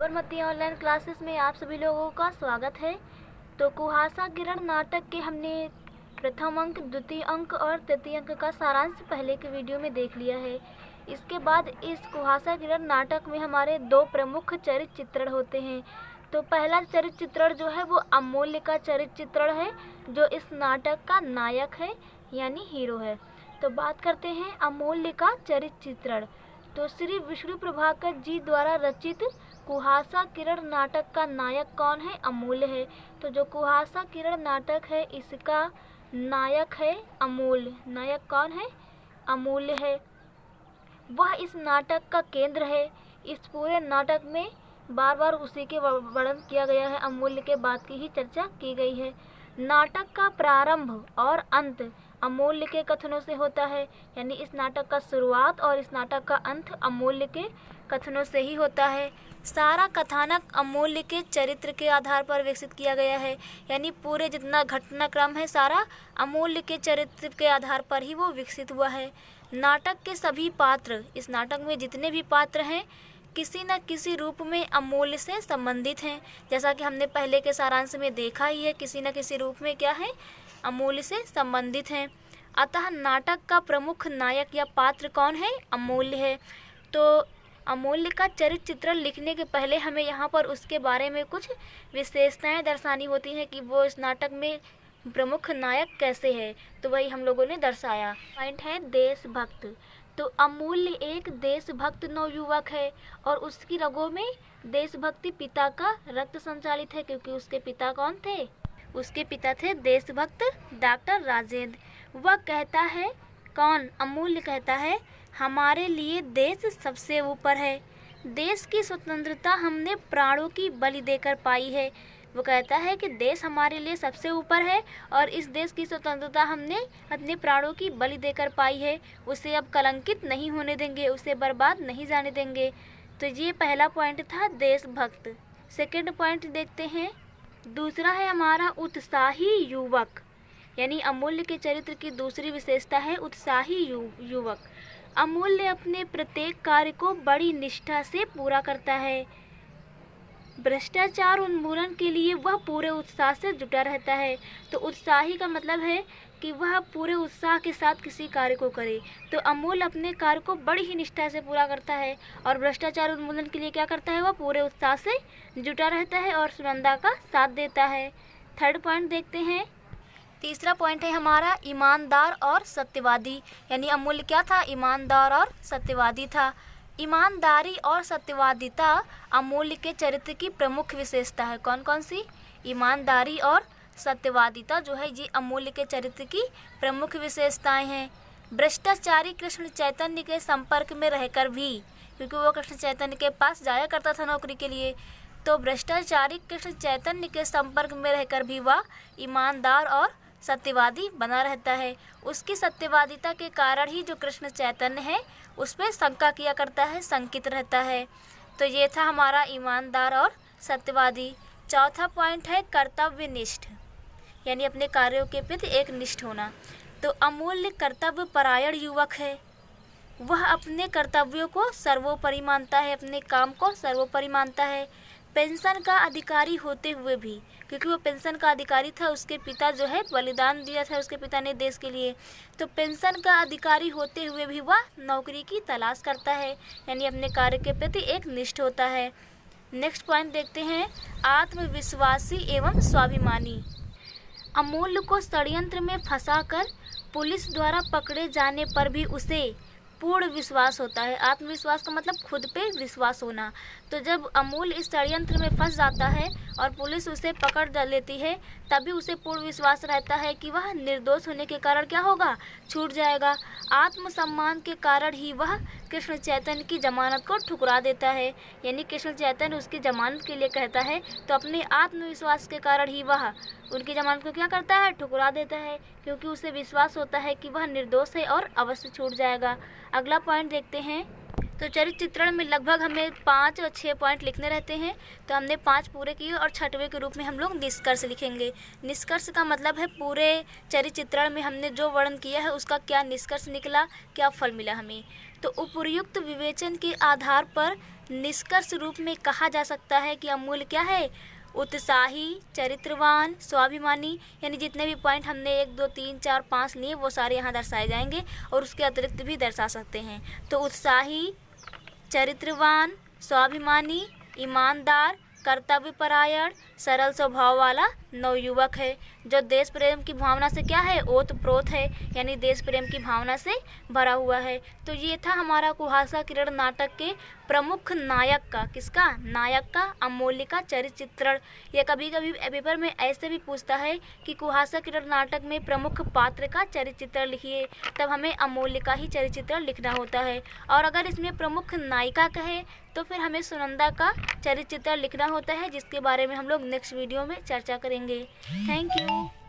Sabarmati online classes में आप सभी लोगों का स्वागत है। तो कुहासा किरण नाटक के हमने प्रथम अंक, द्वितीय अंक और तृतीय अंक का सारांश पहले के वीडियो में देख लिया है। इसके बाद इस कुहासा किरण नाटक में हमारे दो प्रमुख चरित्र चित्रण होते हैं। तो पहला चरित्र चित्रण जो है वो अमूल्य का चरित्र चित्रण है, जो इस नाटक का नायक है यानी हीरो है। तो बात करते हैं अमूल्य का चरित्र चित्रण। तो श्री विष्णु प्रभाकर जी द्वारा रचित कुहासा किरण नाटक का नायक कौन है? अमूल्य है। तो जो कुहासा किरण नाटक है इसका नायक है अमूल्य। नायक कौन है? अमूल्य है। वह इस नाटक का केंद्र है। इस पूरे नाटक में बार बार उसी के वर्णन किया गया है, अमूल्य के बात की ही चर्चा की गई है। नाटक का प्रारंभ और अंत अमूल्य के कथनों से होता है, यानी इस नाटक का शुरुआत और इस नाटक का अंत अमूल्य के कथनों से ही होता है। सारा कथानक अमूल्य के चरित्र के आधार पर विकसित किया गया है, यानी पूरे जितना घटनाक्रम है सारा अमूल्य के चरित्र के आधार पर ही वो विकसित हुआ है। नाटक के सभी पात्र, इस नाटक में जितने भी पात्र हैं किसी न किसी रूप में अमूल्य से संबंधित हैं। जैसा कि हमने पहले के सारांश में देखा ही है, किसी न किसी रूप में क्या है? अमूल्य से संबंधित हैं। अतः नाटक का प्रमुख नायक या पात्र कौन है? अमूल्य है। तो अमूल्य का चरित्र चित्रण लिखने के पहले हमें यहाँ पर उसके बारे में कुछ विशेषताएं दर्शानी होती हैं कि वो इस नाटक में प्रमुख नायक कैसे है। तो वही हम लोगों ने दर्शाया। पॉइंट है देशभक्त। तो अमूल्य एक देशभक्त नवयुवक है और उसकी रगों में देशभक्ति पिता का रक्त संचालित है, क्योंकि उसके पिता कौन थे? उसके पिता थे देशभक्त डॉक्टर राजेंद्र। वह कहता है, कौन? अमूल्य कहता है, हमारे लिए देश सबसे ऊपर है। देश की स्वतंत्रता हमने प्राणों की बलि देकर पाई है। वो कहता है कि देश हमारे लिए सबसे ऊपर है और इस देश की स्वतंत्रता हमने अपने प्राणों की बलि देकर पाई है। उसे अब कलंकित नहीं होने देंगे, उसे बर्बाद नहीं जाने देंगे। तो ये पहला पॉइंट था देशभक्त। सेकंड पॉइंट देखते हैं। दूसरा है हमारा उत्साही युवक, यानी अमूल्य के चरित्र की दूसरी विशेषता है उत्साही युवक। अमूल्य अपने प्रत्येक कार्य को बड़ी निष्ठा से पूरा करता है। भ्रष्टाचार उन्मूलन के लिए वह पूरे उत्साह से जुटा रहता है। तो उत्साही का मतलब है कि वह पूरे उत्साह के साथ किसी कार्य को करे। तो अमूल्य अपने कार्य को बड़ी ही निष्ठा से पूरा करता है और भ्रष्टाचार उन्मूलन के लिए क्या करता है? वह पूरे उत्साह से जुटा रहता है और सुनंदा का साथ देता है। थर्ड पॉइंट देखते हैं। तीसरा पॉइंट है हमारा ईमानदार और सत्यवादी, यानी अमूल्य क्या था? ईमानदार और सत्यवादी था। ईमानदारी और सत्यवादिता अमूल्य के चरित्र की प्रमुख विशेषता है। कौन कौन सी? ईमानदारी और सत्यवादिता जो है ये अमूल्य के चरित्र की प्रमुख विशेषताएं हैं। भ्रष्टाचारी कृष्ण चैतन्य के संपर्क में रहकर भी, क्योंकि वो कृष्ण चैतन्य के पास जाया करता था नौकरी के लिए, तो भ्रष्टाचारी कृष्ण चैतन्य के संपर्क में रहकर भी वह ईमानदार और सत्यवादी बना रहता है। उसकी सत्यवादिता के कारण ही जो कृष्ण चैतन्य है उस पर शंका किया करता है, शंकित रहता है। तो ये था हमारा ईमानदार और सत्यवादी। चौथा पॉइंट है कर्तव्यनिष्ठ, यानी अपने कार्यों के प्रति एक निष्ठ होना। तो अमूल्य कर्तव्य परायण युवक है। वह अपने कर्तव्यों को सर्वोपरि मानता है, अपने काम को सर्वोपरि मानता है। पेंशन का अधिकारी होते हुए भी, क्योंकि वो पेंशन का अधिकारी था, उसके पिता जो है बलिदान दिया था उसके पिता ने देश के लिए, तो पेंशन का अधिकारी होते हुए भी वह नौकरी की तलाश करता है, यानी अपने कार्य के प्रति एक निष्ठ होता है। नेक्स्ट पॉइंट देखते हैं। आत्मविश्वासी एवं स्वाभिमानी। अमूल्य को षड्यंत्र में फंसाकर पुलिस द्वारा पकड़े जाने पर भी उसे पूर्ण विश्वास होता है। आत्मविश्वास का मतलब खुद पे विश्वास होना। तो जब अमूल्य इस षड्यंत्र में फंस जाता है और पुलिस उसे पकड़ लेती है, तभी उसे पूर्ण विश्वास रहता है कि वह निर्दोष होने के कारण क्या होगा? छूट जाएगा। आत्मसम्मान के कारण ही वह कृष्ण चैतन्य की जमानत को ठुकरा देता है, यानी कृष्ण चैतन्य उसकी जमानत के लिए कहता है, तो अपने आत्मविश्वास के कारण ही वह उनकी जमानत को क्या करता है? ठुकरा देता है, क्योंकि उसे विश्वास होता है कि वह निर्दोष है और अवश्य छूट जाएगा। अगला पॉइंट देखते हैं। तो चरित्र चित्रण में लगभग हमें 5 और 6 पॉइंट लिखने रहते हैं, तो हमने 5 पूरे किए और 6वें के रूप में हम लोग निष्कर्ष लिखेंगे। निष्कर्ष का मतलब है पूरे चरित्र चित्रण में हमने जो वर्णन किया है उसका क्या निष्कर्ष निकला, क्या फल मिला हमें। तो उपर्युक्त विवेचन के आधार पर निष्कर्ष रूप में कहा जा सकता है कि अमूल्य क्या है? उत्साही, चरित्रवान, स्वाभिमानी, यानी जितने भी पॉइंट हमने 1, 2, 3, 4, 5 लिए वो सारे यहाँ दर्शाए जाएंगे और उसके अतिरिक्त भी दर्शा सकते हैं। तो उत्साही, चरित्रवान, स्वाभिमानी, ईमानदार, कर्तव्यपरायण, सरल स्वभाव वाला नवयुवक है, जो देश प्रेम की भावना से क्या है? ओतप्रोत है, यानी देश प्रेम की भावना से भरा हुआ है। तो ये था हमारा कुहासा किरण नाटक के प्रमुख नायक का, किसका? नायक का अमूल्य का चरित्र चित्रण। ये कभी कभी पेपर में ऐसे भी पूछता है कि कुहासा किरण नाटक में प्रमुख पात्र का चरित्र चित्रण लिखिए, तब हमें अमूल्य का ही चरित्र चित्रण लिखना होता है। और अगर इसमें प्रमुख नायिका कहे तो फिर हमें सुनंदा का चरित्र चित्रण लिखना होता है, जिसके बारे में हम लोग नेक्स्ट वीडियो में चर्चा करेंगे। Thank you.